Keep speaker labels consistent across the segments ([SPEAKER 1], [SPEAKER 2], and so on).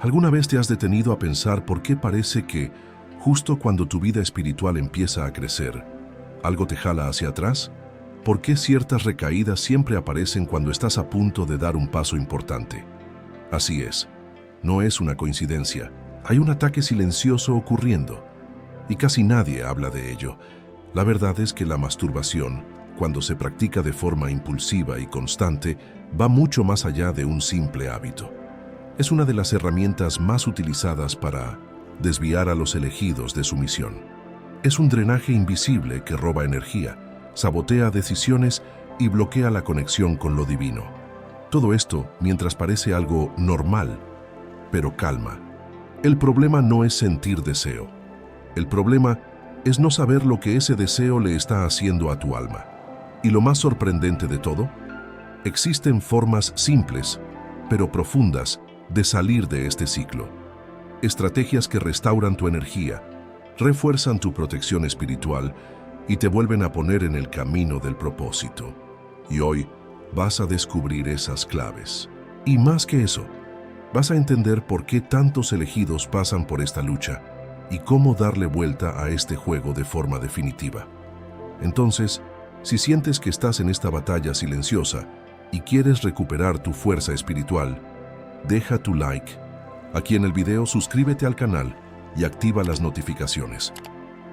[SPEAKER 1] ¿Alguna vez te has detenido a pensar por qué parece que, justo cuando tu vida espiritual empieza a crecer, algo te jala hacia atrás? ¿Por qué ciertas recaídas siempre aparecen cuando estás a punto de dar un paso importante? Así es, no es una coincidencia. Hay un ataque silencioso ocurriendo, y casi nadie habla de ello. La verdad es que la masturbación, cuando se practica de forma impulsiva y constante, va mucho más allá de un simple hábito. Es una de las herramientas más utilizadas para desviar a los elegidos de su misión. Es un drenaje invisible que roba energía, sabotea decisiones y bloquea la conexión con lo divino. Todo esto mientras parece algo normal, pero calma. El problema no es sentir deseo. El problema es no saber lo que ese deseo le está haciendo a tu alma. Y lo más sorprendente de todo, existen formas simples, pero profundas, de salir de este ciclo. Estrategias que restauran tu energía, refuerzan tu protección espiritual y te vuelven a poner en el camino del propósito. Y hoy vas a descubrir esas claves. Y más que eso, vas a entender por qué tantos elegidos pasan por esta lucha y cómo darle vuelta a este juego de forma definitiva. Entonces, si sientes que estás en esta batalla silenciosa y quieres recuperar tu fuerza espiritual, deja tu like. Aquí en el video suscríbete al canal y activa las notificaciones,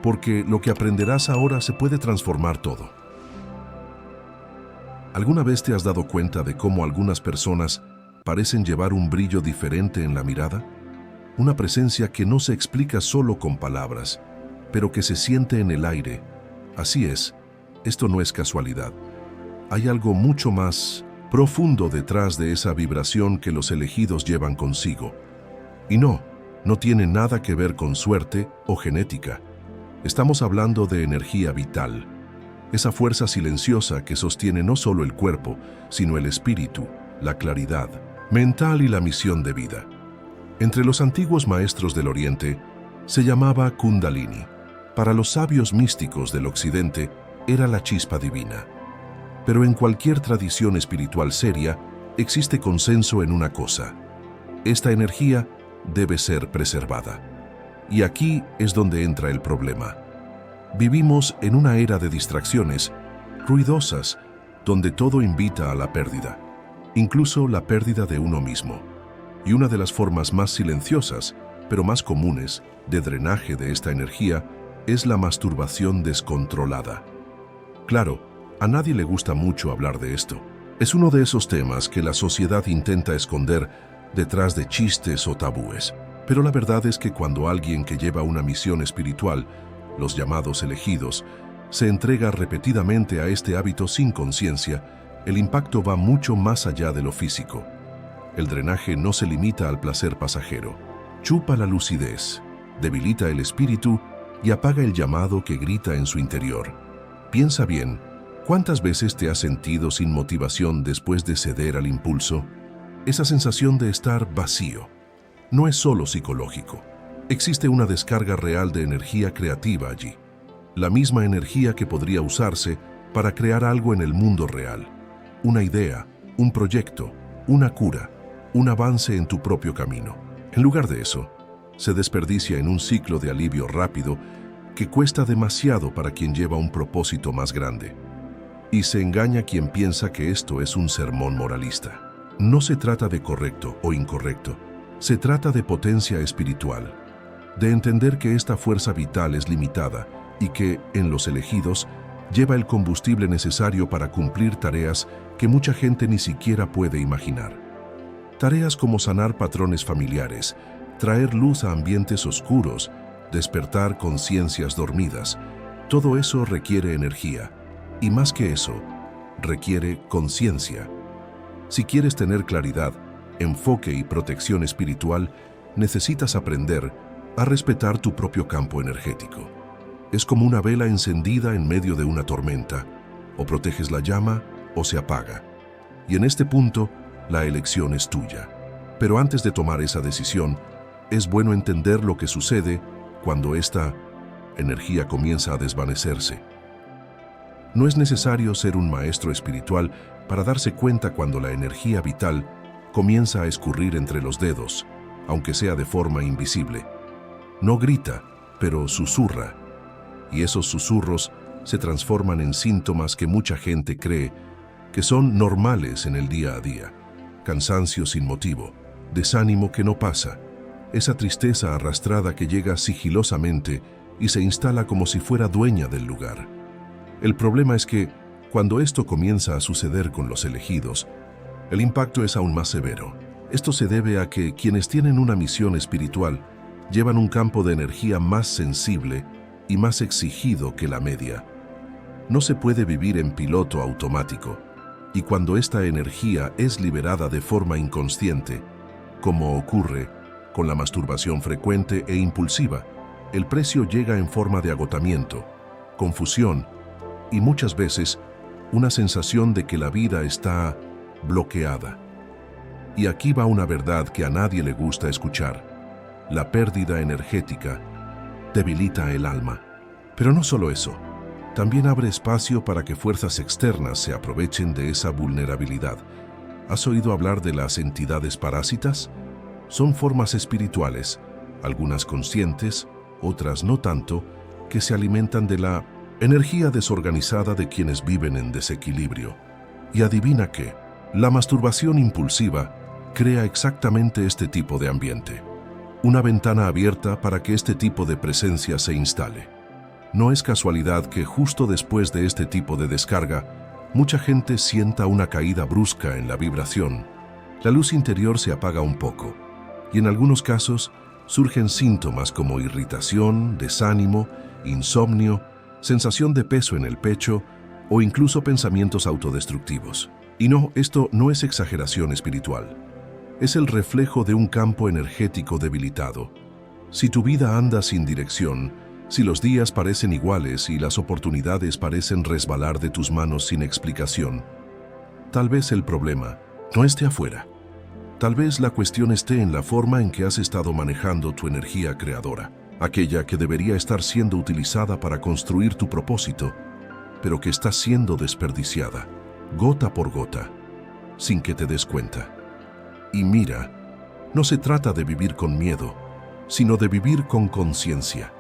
[SPEAKER 1] porque lo que aprenderás ahora se puede transformar todo. ¿Alguna vez te has dado cuenta de cómo algunas personas parecen llevar un brillo diferente en la mirada? Una presencia que no se explica solo con palabras, pero que se siente en el aire. Así es, esto no es casualidad. Hay algo mucho más profundo detrás de esa vibración que los elegidos llevan consigo. Y no tiene nada que ver con suerte o genética. Estamos hablando de energía vital, esa fuerza silenciosa que sostiene no solo el cuerpo, sino el espíritu, la claridad mental y la misión de vida. Entre los antiguos maestros del Oriente, se llamaba Kundalini. Para los sabios místicos del Occidente, era la chispa divina. Pero en cualquier tradición espiritual seria, existe consenso en una cosa: esta energía debe ser preservada. Y aquí es donde entra el problema. Vivimos en una era de distracciones ruidosas, donde todo invita a la pérdida, incluso la pérdida de uno mismo. Y una de las formas más silenciosas, pero más comunes, de drenaje de esta energía es la masturbación descontrolada. Claro, a nadie le gusta mucho hablar de esto. Es uno de esos temas que la sociedad intenta esconder detrás de chistes o tabúes. Pero la verdad es que cuando alguien que lleva una misión espiritual, los llamados elegidos, se entrega repetidamente a este hábito sin conciencia, el impacto va mucho más allá de lo físico. El drenaje no se limita al placer pasajero. Chupa la lucidez, debilita el espíritu y apaga el llamado que grita en su interior. Piensa bien, ¿cuántas veces te has sentido sin motivación después de ceder al impulso? Esa sensación de estar vacío no es solo psicológico. Existe una descarga real de energía creativa allí. La misma energía que podría usarse para crear algo en el mundo real. Una idea, un proyecto, una cura, un avance en tu propio camino. En lugar de eso, se desperdicia en un ciclo de alivio rápido que cuesta demasiado para quien lleva un propósito más grande. Y se engaña quien piensa que esto es un sermón moralista. No se trata de correcto o incorrecto, se trata de potencia espiritual, de entender que esta fuerza vital es limitada y que, en los elegidos, lleva el combustible necesario para cumplir tareas que mucha gente ni siquiera puede imaginar. Tareas como sanar patrones familiares, traer luz a ambientes oscuros, despertar conciencias dormidas. Todo eso requiere energía, y más que eso, requiere conciencia. Si quieres tener claridad, enfoque y protección espiritual, necesitas aprender a respetar tu propio campo energético. Es como una vela encendida en medio de una tormenta. O proteges la llama o se apaga. Y en este punto, la elección es tuya. Pero antes de tomar esa decisión, es bueno entender lo que sucede cuando esta energía comienza a desvanecerse. No es necesario ser un maestro espiritual para darse cuenta cuando la energía vital comienza a escurrir entre los dedos, aunque sea de forma invisible. No grita, pero susurra, y esos susurros se transforman en síntomas que mucha gente cree que son normales en el día a día. Cansancio sin motivo, desánimo que no pasa, esa tristeza arrastrada que llega sigilosamente y se instala como si fuera dueña del lugar. El problema es que, cuando esto comienza a suceder con los elegidos, el impacto es aún más severo. Esto se debe a que quienes tienen una misión espiritual llevan un campo de energía más sensible y más exigido que la media. No se puede vivir en piloto automático, y cuando esta energía es liberada de forma inconsciente, como ocurre con la masturbación frecuente e impulsiva, el precio llega en forma de agotamiento, confusión y muchas veces una sensación de que la vida está bloqueada. Y aquí va una verdad que a nadie le gusta escuchar. La pérdida energética debilita el alma. Pero no solo eso, también abre espacio para que fuerzas externas se aprovechen de esa vulnerabilidad. ¿Has oído hablar de las entidades parásitas? Son formas espirituales, algunas conscientes, otras no tanto, que se alimentan de la energía desorganizada de quienes viven en desequilibrio. Y adivina qué, la masturbación impulsiva crea exactamente este tipo de ambiente. Una ventana abierta para que este tipo de presencia se instale. No es casualidad que justo después de este tipo de descarga, mucha gente sienta una caída brusca en la vibración. La luz interior se apaga un poco, y en algunos casos surgen síntomas como irritación, desánimo, insomnio, sensación de peso en el pecho o incluso pensamientos autodestructivos. Y no, esto no es exageración espiritual. Es el reflejo de un campo energético debilitado. Si tu vida anda sin dirección, si los días parecen iguales y las oportunidades parecen resbalar de tus manos sin explicación, tal vez el problema no esté afuera. Tal vez la cuestión esté en la forma en que has estado manejando tu energía creadora, aquella que debería estar siendo utilizada para construir tu propósito, pero que está siendo desperdiciada, gota por gota, sin que te des cuenta. Y mira, no se trata de vivir con miedo, sino de vivir con conciencia.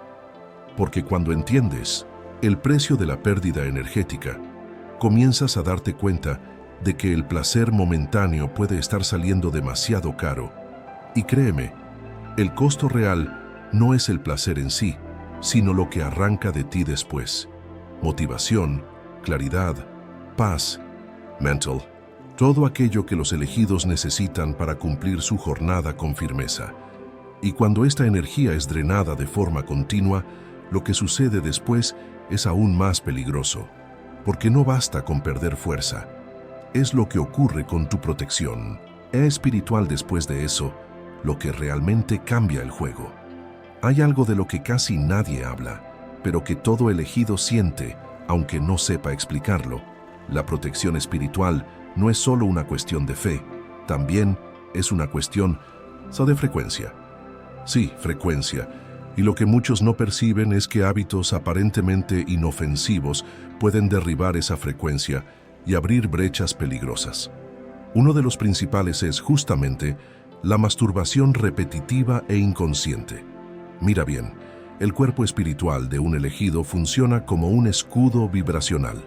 [SPEAKER 1] Porque cuando entiendes el precio de la pérdida energética, comienzas a darte cuenta de que el placer momentáneo puede estar saliendo demasiado caro. Y créeme, el costo real no es el placer en sí, sino lo que arranca de ti después. Motivación, claridad, paz, mental, todo aquello que los elegidos necesitan para cumplir su jornada con firmeza. Y cuando esta energía es drenada de forma continua, lo que sucede después es aún más peligroso, porque no basta con perder fuerza. Es lo que ocurre con tu protección. Es espiritual después de eso, lo que realmente cambia el juego. Hay algo de lo que casi nadie habla, pero que todo elegido siente, aunque no sepa explicarlo. La protección espiritual no es solo una cuestión de fe, también es una cuestión de frecuencia. Sí, frecuencia. Y lo que muchos no perciben es que hábitos aparentemente inofensivos pueden derribar esa frecuencia y abrir brechas peligrosas. Uno de los principales es justamente la masturbación repetitiva e inconsciente. Mira bien, el cuerpo espiritual de un elegido funciona como un escudo vibracional.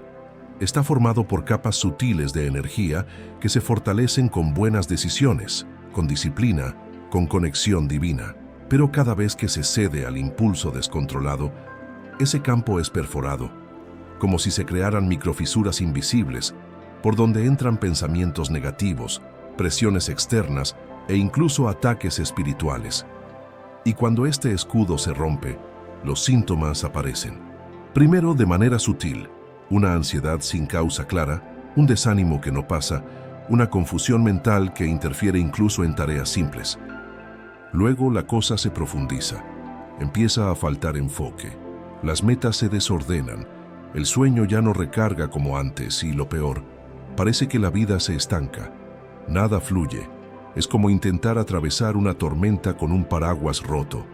[SPEAKER 1] Está formado por capas sutiles de energía que se fortalecen con buenas decisiones, con disciplina, con conexión divina. Pero cada vez que se cede al impulso descontrolado, ese campo es perforado, como si se crearan microfisuras invisibles, por donde entran pensamientos negativos, presiones externas e incluso ataques espirituales. Y cuando este escudo se rompe, los síntomas aparecen. Primero, de manera sutil, una ansiedad sin causa clara, un desánimo que no pasa, una confusión mental que interfiere incluso en tareas simples. Luego la cosa se profundiza, empieza a faltar enfoque, las metas se desordenan, el sueño ya no recarga como antes y lo peor, parece que la vida se estanca, nada fluye, es como intentar atravesar una tormenta con un paraguas roto.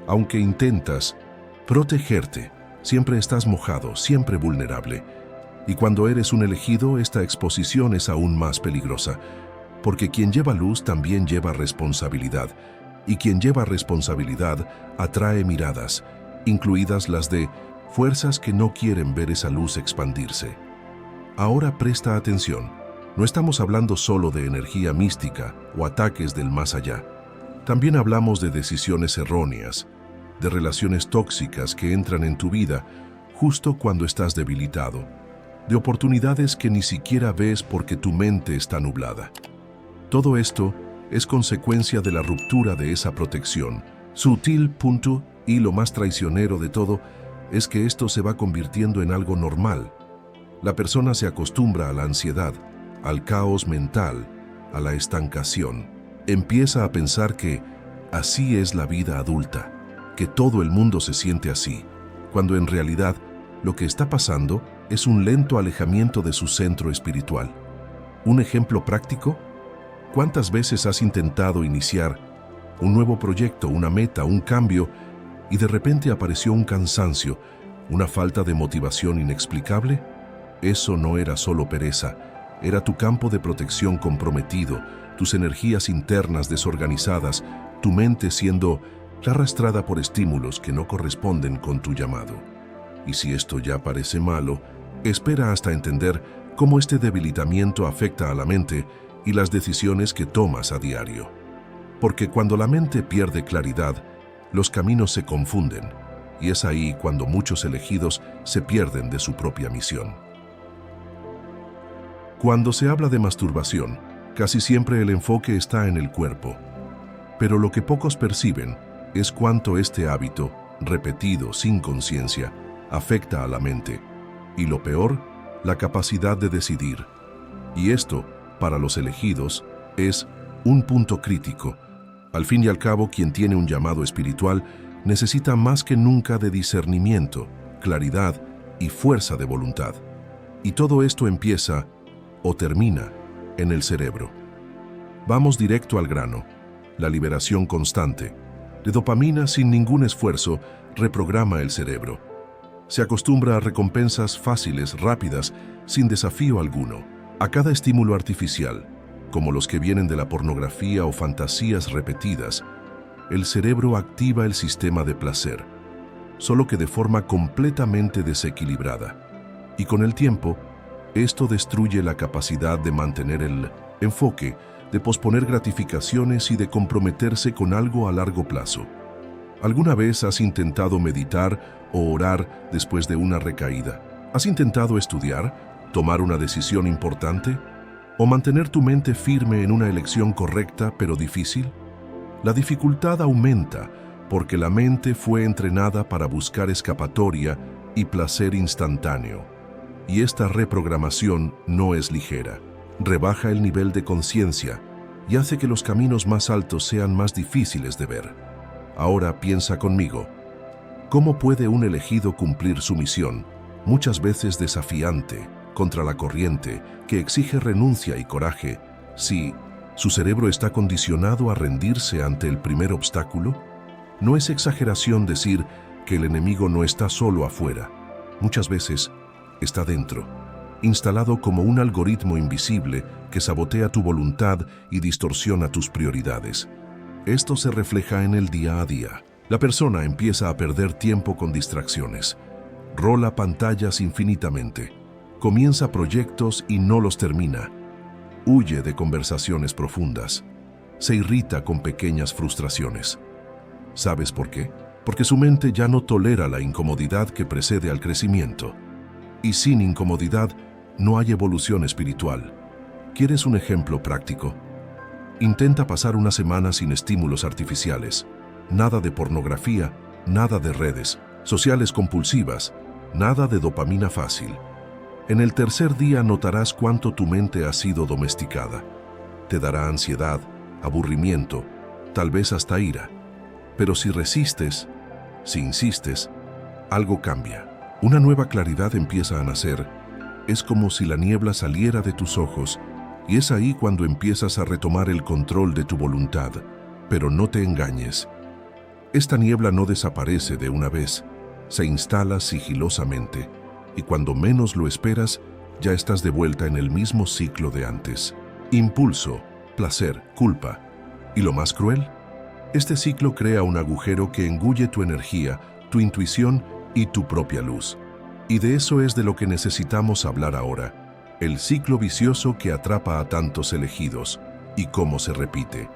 [SPEAKER 1] Aunque intentas protegerte, siempre estás mojado, siempre vulnerable, y cuando eres un elegido esta exposición es aún más peligrosa, porque quien lleva luz también lleva responsabilidad, y quien lleva responsabilidad atrae miradas, incluidas las de fuerzas que no quieren ver esa luz expandirse. Ahora presta atención, no estamos hablando solo de energía mística o ataques del más allá. También hablamos de decisiones erróneas, de relaciones tóxicas que entran en tu vida justo cuando estás debilitado, de oportunidades que ni siquiera ves porque tu mente está nublada. Todo esto es consecuencia de la ruptura de esa protección, sutil, punto, y lo más traicionero de todo es que esto se va convirtiendo en algo normal. La persona se acostumbra a la ansiedad, al caos mental, a la estancación. Empieza a pensar que así es la vida adulta, que todo el mundo se siente así, cuando en realidad lo que está pasando es un lento alejamiento de su centro espiritual. ¿Un ejemplo práctico? ¿Cuántas veces has intentado iniciar un nuevo proyecto, una meta, un cambio, y de repente apareció un cansancio, una falta de motivación inexplicable? Eso no era solo pereza, era tu campo de protección comprometido, tus energías internas desorganizadas, tu mente siendo arrastrada por estímulos que no corresponden con tu llamado. Y si esto ya parece malo, espera hasta entender cómo este debilitamiento afecta a la mente y las decisiones que tomas a diario. Porque cuando la mente pierde claridad, los caminos se confunden, y es ahí cuando muchos elegidos se pierden de su propia misión. Cuando se habla de masturbación, casi siempre el enfoque está en el cuerpo, pero lo que pocos perciben es cuánto este hábito, repetido sin conciencia, afecta a la mente, y lo peor, la capacidad de decidir. Y esto, para los elegidos, es un punto crítico. Al fin y al cabo, quien tiene un llamado espiritual necesita más que nunca de discernimiento, claridad y fuerza de voluntad. Y todo esto empieza o termina en el cerebro. Vamos directo al grano. La liberación constante de dopamina sin ningún esfuerzo reprograma el cerebro. Se acostumbra a recompensas fáciles, rápidas, sin desafío alguno. A cada estímulo artificial, como los que vienen de la pornografía o fantasías repetidas, el cerebro activa el sistema de placer, solo que de forma completamente desequilibrada. Y con el tiempo, esto destruye la capacidad de mantener el enfoque, de posponer gratificaciones y de comprometerse con algo a largo plazo. ¿Alguna vez has intentado meditar o orar después de una recaída? ¿Has intentado estudiar, tomar una decisión importante o mantener tu mente firme en una elección correcta pero difícil? La dificultad aumenta porque la mente fue entrenada para buscar escapatoria y placer instantáneo. Y esta reprogramación no es ligera. Rebaja el nivel de conciencia y hace que los caminos más altos sean más difíciles de ver. Ahora piensa conmigo, ¿cómo puede un elegido cumplir su misión, muchas veces desafiante, contra la corriente, que exige renuncia y coraje, si su cerebro está condicionado a rendirse ante el primer obstáculo? No es exageración decir que el enemigo no está solo afuera. Muchas veces está dentro, instalado como un algoritmo invisible que sabotea tu voluntad y distorsiona tus prioridades. Esto se refleja en el día a día. La persona empieza a perder tiempo con distracciones, rola pantallas infinitamente, comienza proyectos y no los termina, huye de conversaciones profundas, se irrita con pequeñas frustraciones. ¿Sabes por qué? Porque su mente ya no tolera la incomodidad que precede al crecimiento. Y sin incomodidad no hay evolución espiritual. ¿Quieres un ejemplo práctico? Intenta pasar una semana sin estímulos artificiales. Nada de pornografía, nada de redes sociales compulsivas, nada de dopamina fácil. En el tercer día notarás cuánto tu mente ha sido domesticada. Te dará ansiedad, aburrimiento, tal vez hasta ira. Pero si resistes, si insistes, algo cambia. Una nueva claridad empieza a nacer. Es como si la niebla saliera de tus ojos, y es ahí cuando empiezas a retomar el control de tu voluntad. Pero no te engañes. Esta niebla no desaparece de una vez, se instala sigilosamente, y cuando menos lo esperas, ya estás de vuelta en el mismo ciclo de antes. Impulso, placer, culpa. ¿Y lo más cruel? Este ciclo crea un agujero que engulle tu energía, tu intuición y tu propia luz. Y de eso es de lo que necesitamos hablar ahora, el ciclo vicioso que atrapa a tantos elegidos y cómo se repite,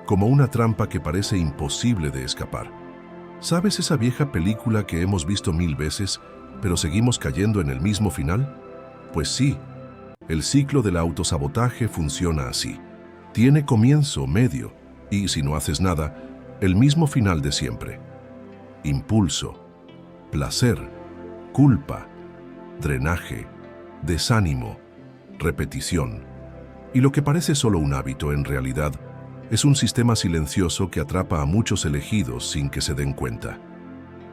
[SPEAKER 1] como una trampa que parece imposible de escapar. ¿Sabes esa vieja película que hemos visto 1000 veces, pero seguimos cayendo en el mismo final? Pues sí, el ciclo del autosabotaje funciona así. Tiene comienzo, medio y, si no haces nada, el mismo final de siempre. Impulso, placer, culpa, drenaje, desánimo, repetición. Y lo que parece solo un hábito, en realidad, es un sistema silencioso que atrapa a muchos elegidos sin que se den cuenta.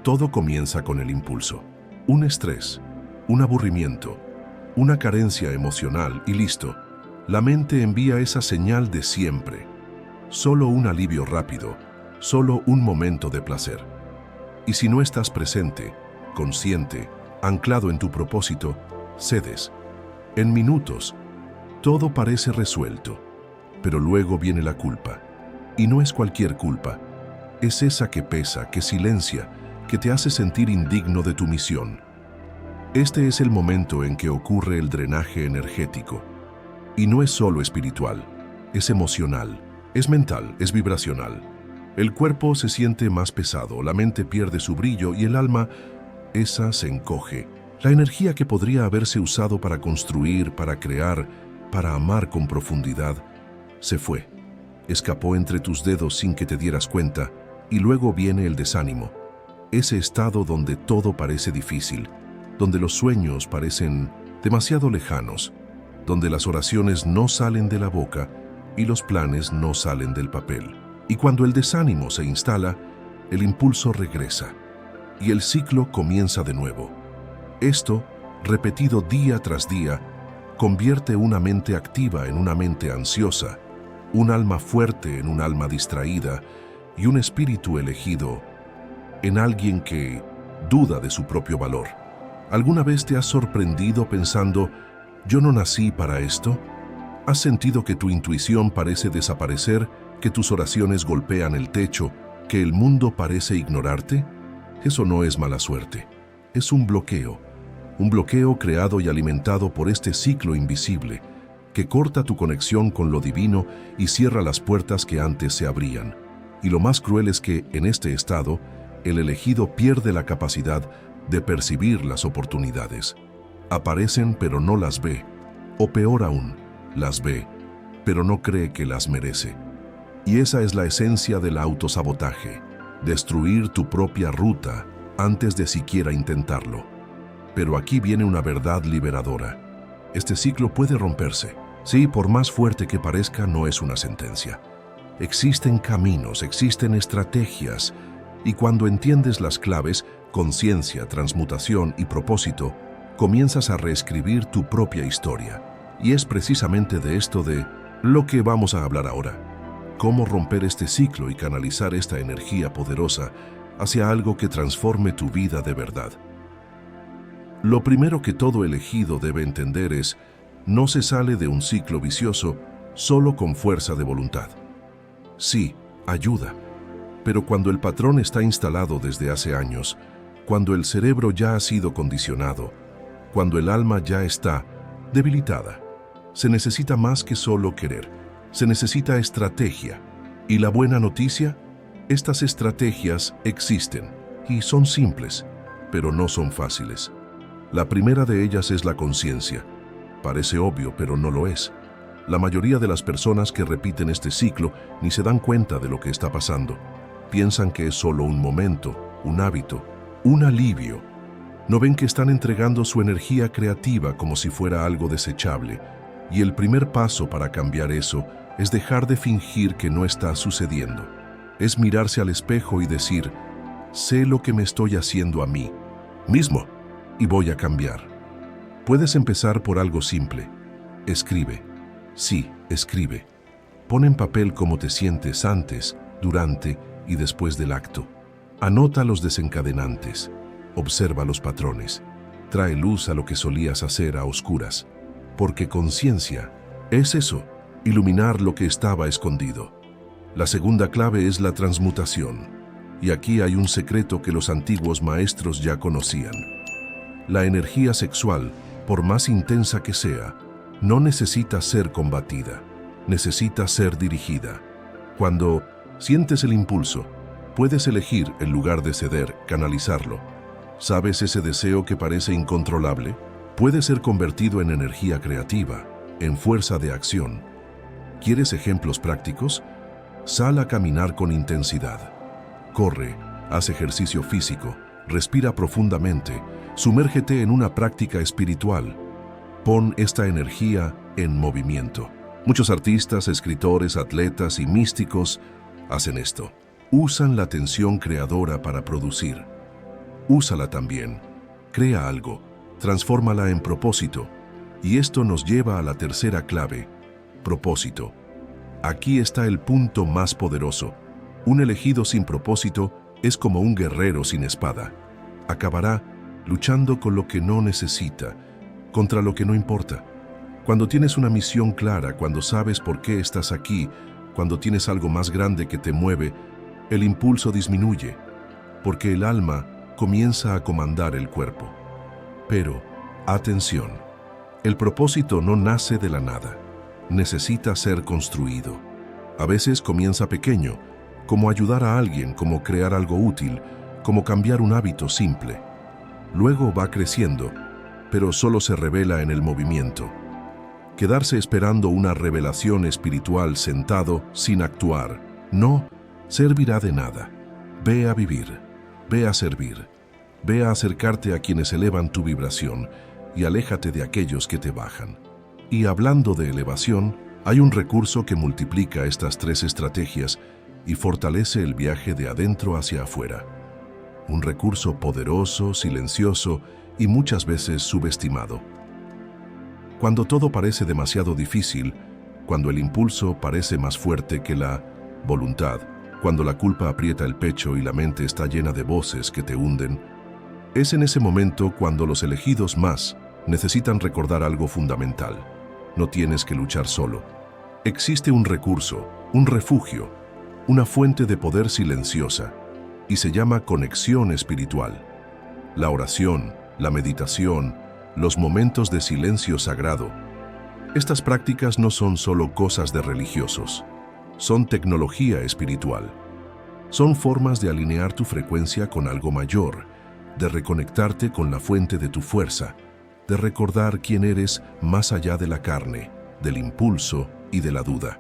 [SPEAKER 1] Todo comienza con el impulso. Un estrés, un aburrimiento, una carencia emocional y listo. La mente envía esa señal de siempre. Solo un alivio rápido, solo un momento de placer. Y si no estás presente, consciente, anclado en tu propósito, cedes. En minutos, todo parece resuelto, pero luego viene la culpa. Y no es cualquier culpa, es esa que pesa, que silencia, que te hace sentir indigno de tu misión. Este es el momento en que ocurre el drenaje energético. Y no es solo espiritual, es emocional, es mental, es vibracional. El cuerpo se siente más pesado, la mente pierde su brillo y el alma, esa se encoge. La energía que podría haberse usado para construir, para crear, para amar con profundidad, se fue. Escapó entre tus dedos sin que te dieras cuenta, y luego viene el desánimo. Ese estado donde todo parece difícil, donde los sueños parecen demasiado lejanos, donde las oraciones no salen de la boca y los planes no salen del papel. Y cuando el desánimo se instala, el impulso regresa y el ciclo comienza de nuevo. Esto, repetido día tras día, convierte una mente activa en una mente ansiosa, un alma fuerte en un alma distraída y un espíritu elegido en alguien que duda de su propio valor. ¿Alguna vez te has sorprendido pensando, yo no nací para esto? ¿Has sentido que tu intuición parece desaparecer, que tus oraciones golpean el techo, que el mundo parece ignorarte? Eso no es mala suerte, es un bloqueo creado y alimentado por este ciclo invisible que corta tu conexión con lo divino y cierra las puertas que antes se abrían. Y lo más cruel es que, en este estado, el elegido pierde la capacidad de percibir las oportunidades. Aparecen pero no las ve, o peor aún, las ve, pero no cree que las merece. Y esa es la esencia del autosabotaje, destruir tu propia ruta antes de siquiera intentarlo. Pero aquí viene una verdad liberadora. Este ciclo puede romperse. Sí, por más fuerte que parezca, no es una sentencia. Existen caminos, existen estrategias, y cuando entiendes las claves, conciencia, transmutación y propósito, comienzas a reescribir tu propia historia. Y es precisamente de esto de lo que vamos a hablar ahora. Cómo romper este ciclo y canalizar esta energía poderosa hacia algo que transforme tu vida de verdad. Lo primero que todo elegido debe entender es, no se sale de un ciclo vicioso solo con fuerza de voluntad. Sí, ayuda, pero cuando el patrón está instalado desde hace años, cuando el cerebro ya ha sido condicionado, cuando el alma ya está debilitada, se necesita más que solo querer, se necesita estrategia. Y la buena noticia, estas estrategias existen y son simples, pero no son fáciles. La primera de ellas es la conciencia. Parece obvio, pero no lo es. La mayoría de las personas que repiten este ciclo ni se dan cuenta de lo que está pasando. Piensan que es solo un momento, un hábito, un alivio. No ven que están entregando su energía creativa como si fuera algo desechable. Y el primer paso para cambiar eso es dejar de fingir que no está sucediendo. Es mirarse al espejo y decir, sé lo que me estoy haciendo a mí mismo y voy a cambiar. Puedes empezar por algo simple. Escribe. Sí, escribe. Pon en papel cómo te sientes antes, durante y después del acto. Anota los desencadenantes. Observa los patrones. Trae luz a lo que solías hacer a oscuras. Porque conciencia es eso, iluminar lo que estaba escondido. La segunda clave es la transmutación. Y aquí hay un secreto que los antiguos maestros ya conocían. La energía sexual, por más intensa que sea, no necesita ser combatida, necesita ser dirigida. Cuando sientes el impulso, puedes elegir, en lugar de ceder, canalizarlo. ¿Sabes ese deseo que parece incontrolable? Puede ser convertido en energía creativa, en fuerza de acción. ¿Quieres ejemplos prácticos? Sal a caminar con intensidad. Corre, haz ejercicio físico, respira profundamente, sumérgete en una práctica espiritual. Pon esta energía en movimiento. Muchos artistas, escritores, atletas y místicos hacen esto. Usan la tensión creadora para producir. Úsala también. Crea algo, transfórmala en propósito. Y esto nos lleva a la tercera clave, propósito. Aquí está el punto más poderoso. Un elegido sin propósito es como un guerrero sin espada. Acabará luchando con lo que no necesita, contra lo que no importa. Cuando tienes una misión clara, cuando sabes por qué estás aquí, cuando tienes algo más grande que te mueve, el impulso disminuye, porque el alma comienza a comandar el cuerpo. Pero, atención, el propósito no nace de la nada, necesita ser construido. A veces comienza pequeño, como ayudar a alguien, como crear algo útil, como cambiar un hábito simple. Luego va creciendo, pero solo se revela en el movimiento. Quedarse esperando una revelación espiritual sentado sin actuar no servirá de nada. Ve a vivir, ve a servir, ve a acercarte a quienes elevan tu vibración y aléjate de aquellos que te bajan. Y hablando de elevación, hay un recurso que multiplica estas tres estrategias y fortalece el viaje de adentro hacia afuera. Un recurso poderoso, silencioso y muchas veces subestimado. Cuando todo parece demasiado difícil, cuando el impulso parece más fuerte que la voluntad, cuando la culpa aprieta el pecho y la mente está llena de voces que te hunden, es en ese momento cuando los elegidos más necesitan recordar algo fundamental. No tienes que luchar solo. Existe un recurso, un refugio, una fuente de poder silenciosa, y se llama conexión espiritual. La oración, la meditación, los momentos de silencio sagrado. Estas prácticas no son solo cosas de religiosos, son tecnología espiritual. Son formas de alinear tu frecuencia con algo mayor, de reconectarte con la fuente de tu fuerza, de recordar quién eres más allá de la carne, del impulso y de la duda.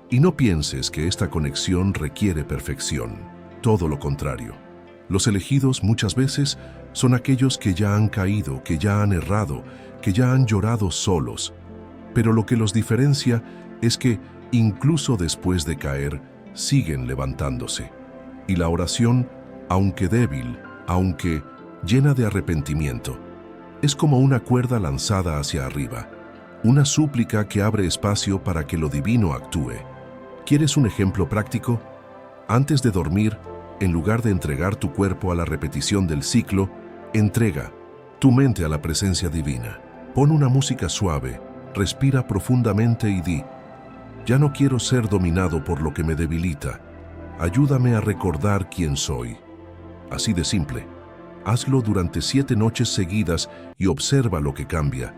[SPEAKER 1] Y no pienses que esta conexión requiere perfección, todo lo contrario. Los elegidos muchas veces son aquellos que ya han caído, que ya han errado, que ya han llorado solos. Pero lo que los diferencia es que, incluso después de caer, siguen levantándose. Y la oración, aunque débil, aunque llena de arrepentimiento, es como una cuerda lanzada hacia arriba, una súplica que abre espacio para que lo divino actúe. ¿Quieres un ejemplo práctico? Antes de dormir, en lugar de entregar tu cuerpo a la repetición del ciclo, entrega tu mente a la presencia divina. Pon una música suave, respira profundamente y di: ya no quiero ser dominado por lo que me debilita. Ayúdame a recordar quién soy. Así de simple. Hazlo durante 7 noches seguidas y observa lo que cambia,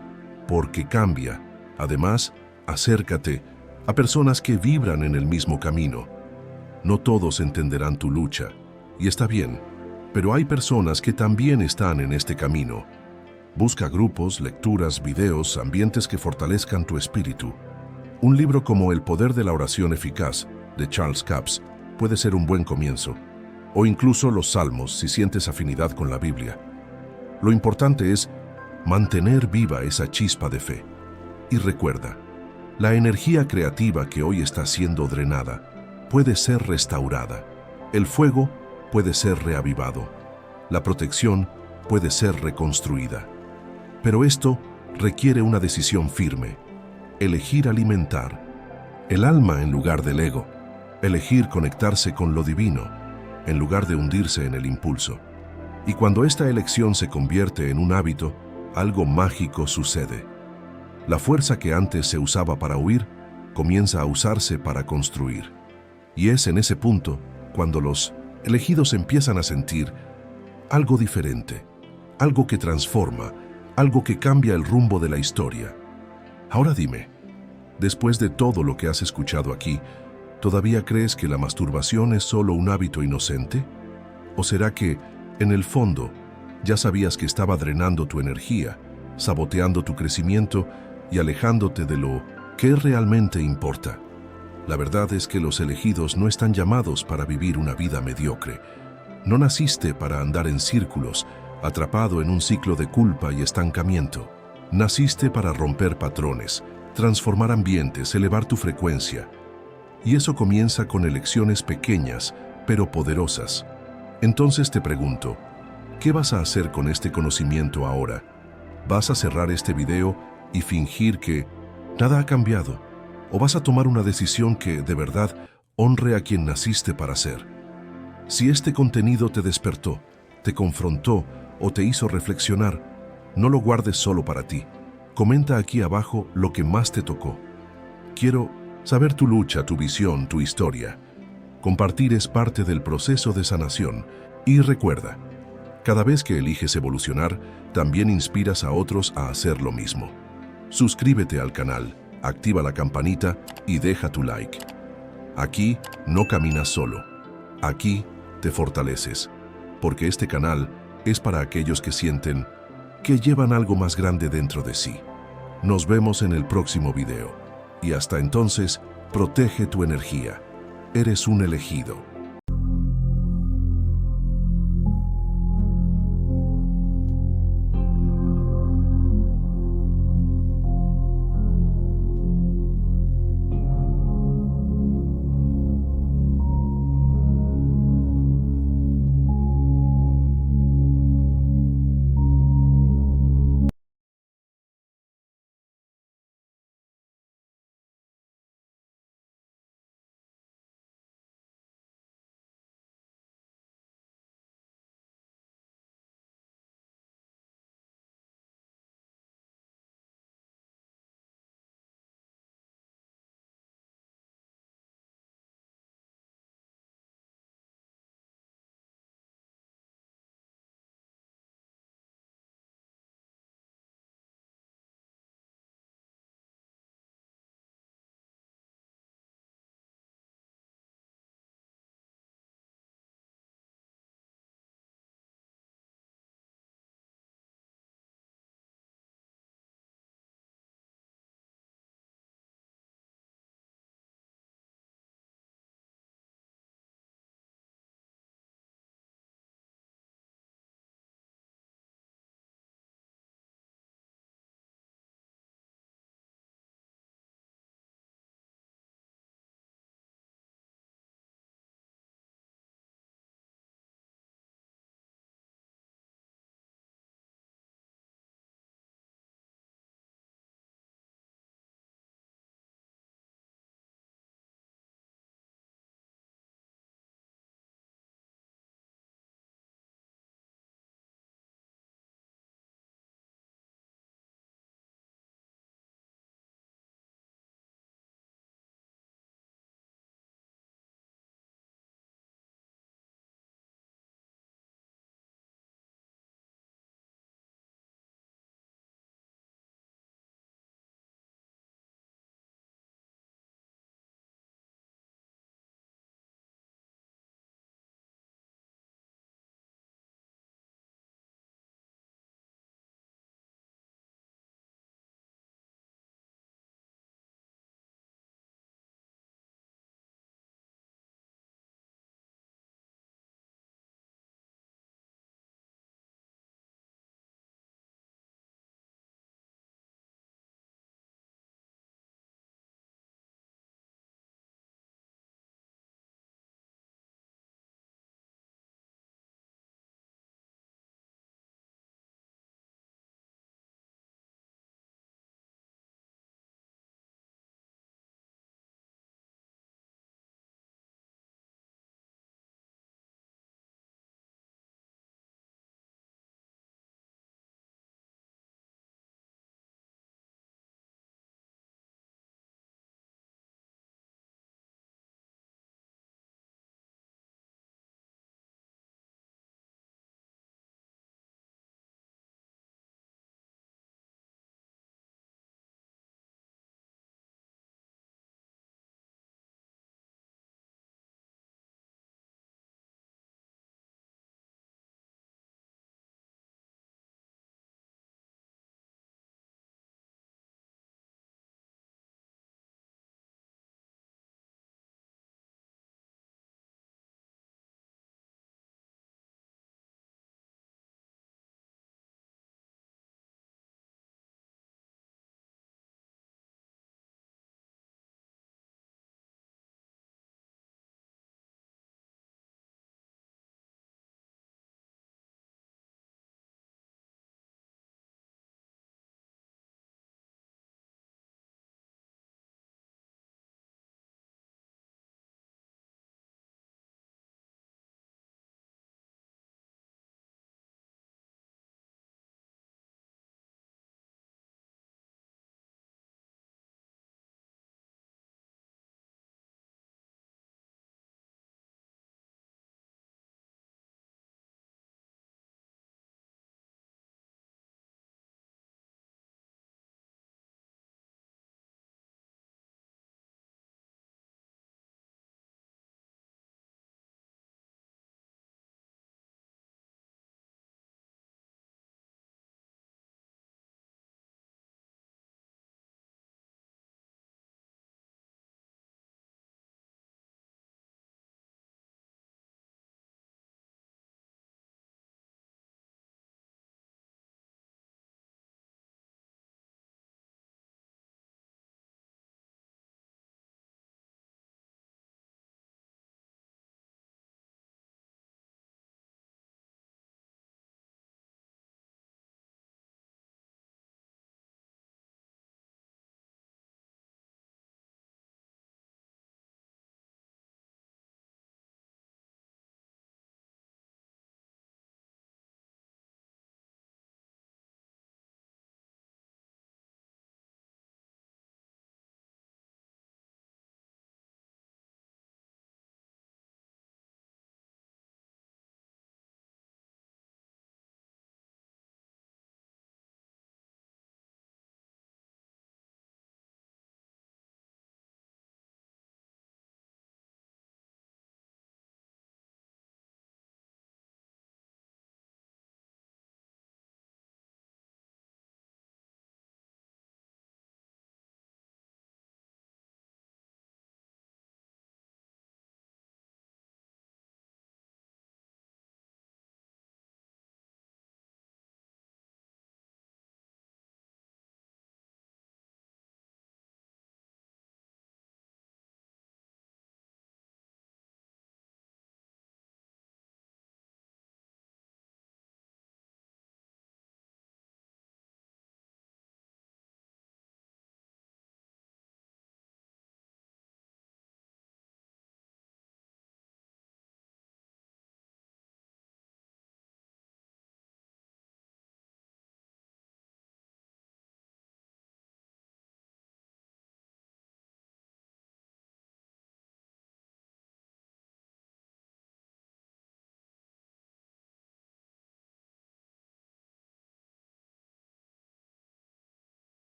[SPEAKER 1] porque cambia. Además, acércate a personas que vibran en el mismo camino. No todos entenderán tu lucha, y está bien, pero hay personas que también están en este camino. Busca grupos, lecturas, videos, ambientes que fortalezcan tu espíritu. Un libro como El poder de la oración eficaz, de Charles Capps, puede ser un buen comienzo. O incluso los Salmos, si sientes afinidad con la Biblia. Lo importante es mantener viva esa chispa de fe. Y recuerda, la energía creativa que hoy está siendo drenada puede ser restaurada. El fuego puede ser reavivado. La protección puede ser reconstruida. Pero esto requiere una decisión firme. Elegir alimentar el alma en lugar del ego. Elegir conectarse con lo divino en lugar de hundirse en el impulso. Y cuando esta elección se convierte en un hábito, algo mágico sucede. La fuerza que antes se usaba para huir, comienza a usarse para construir. Y es en ese punto cuando los elegidos empiezan a sentir algo diferente, algo que transforma, algo que cambia el rumbo de la historia. Ahora dime, después de todo lo que has escuchado aquí, ¿todavía crees que la masturbación es solo un hábito inocente? ¿O será que, en el fondo, ya sabías que estaba drenando tu energía, saboteando tu crecimiento y alejándote de lo que realmente importa? La verdad es que los elegidos no están llamados para vivir una vida mediocre. No naciste para andar en círculos, atrapado en un ciclo de culpa y estancamiento. Naciste para romper patrones, transformar ambientes, elevar tu frecuencia. Y eso comienza con elecciones pequeñas, pero poderosas. Entonces te pregunto, ¿qué vas a hacer con este conocimiento ahora? ¿Vas a cerrar este video y fingir que nada ha cambiado? ¿O vas a tomar una decisión que, de verdad, honre a quien naciste para ser? Si este contenido te despertó, te confrontó o te hizo reflexionar, no lo guardes solo para ti. Comenta aquí abajo lo que más te tocó. Quiero saber tu lucha, tu visión, tu historia. Compartir es parte del proceso de sanación. Y recuerda, cada vez que eliges evolucionar, también inspiras a otros a hacer lo mismo. Suscríbete al canal, activa la campanita y deja tu like. Aquí no caminas solo. Aquí te fortaleces, porque este canal es para aquellos que sienten que llevan algo más grande dentro de sí. Nos vemos en el próximo video. Y hasta entonces, protege tu energía. Eres un elegido.